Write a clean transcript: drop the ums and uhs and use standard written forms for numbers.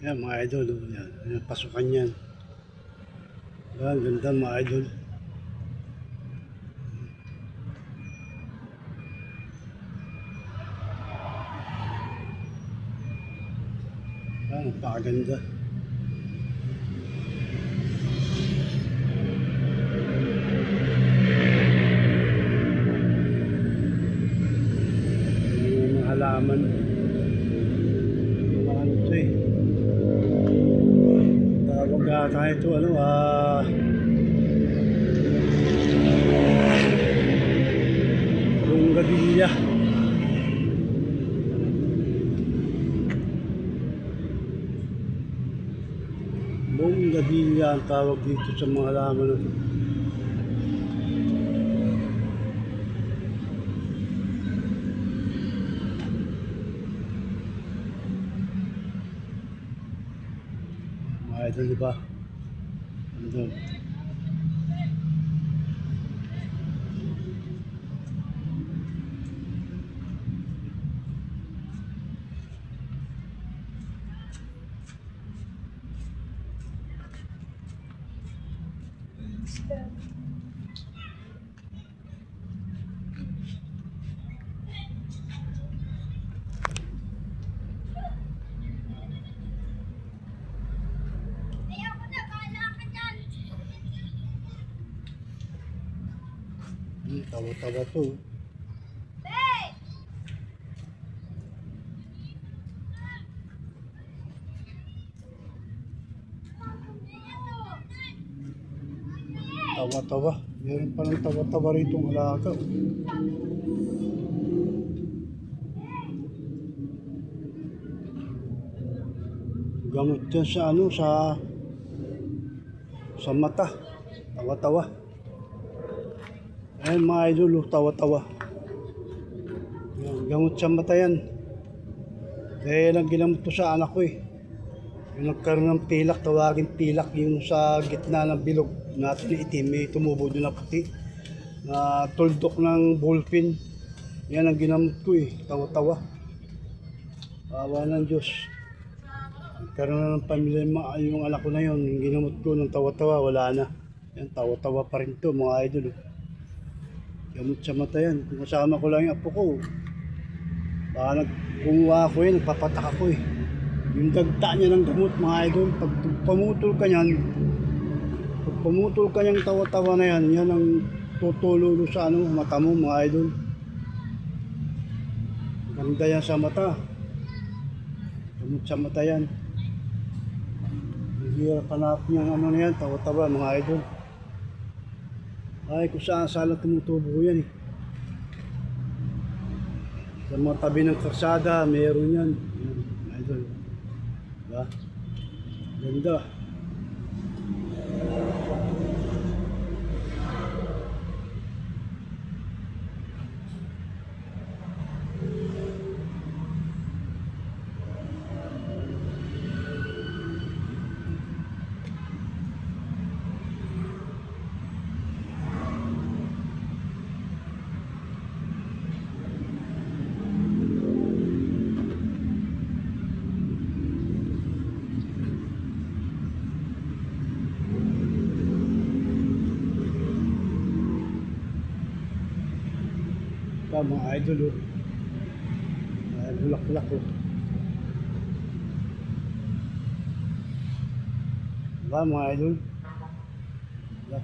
Yan mga idol, oh. Yan. Yan, pasukan yan. Yan, ganda mga idol. Yan, napakaganda. Yung mga halaman. Mga ano ito eh. Tawag ata ito, ano, Bonggabilya. Bonggabilya ang tawag dito sa mga halaman na ito. Mga idol, di ba? Andun. Tawa-tawa to. Tawa-tawa. Meron palang tawa-tawa rito ang alaga. Gamot yan sa ano, sa mata. Tawa-tawa. Ayan mga idol, oh, tawa-tawa. Yan, gamot sa mata yan. Dahil ang ginamot ko sa anak ko eh. Yung nagkaroon ng pilak, tawagin pilak, yung sa gitna ng bilog natin na itim, may tumubo doon na puti. Na tuldok ng ballpen. Yan ang ginamot ko eh, tawa-tawa. Awa ng Diyos. Nagkaroon na ng pamilya yung anak ko na yun, yung ginamot ko ng tawa-tawa, wala na. Yan, tawa-tawa pa rin to mga idol. Gamot sa mata yan. Kung kasama ko lang yung apo ko, baka kumuha ko yun, nagpapatak ako eh. Yung dagta niya ng gamot mga idol, pag pamutol ka niyan, pag pamutol ka niyang tawa-tawa na yan, yan ang tutulo sa ano, mata mo mga idol. Ganda yan sa mata. Gamot sa mata yan. Hirap hanapin yung ano na yan, tawa-tawa mga idol. Ay, kung saan tumutubo yan eh. Sa mga tabi ng karsada, meron yan. Yan, idol. Diba? Ganda. Mga idol oh. Bulak-bulak oh. Diba mga idol? Diba?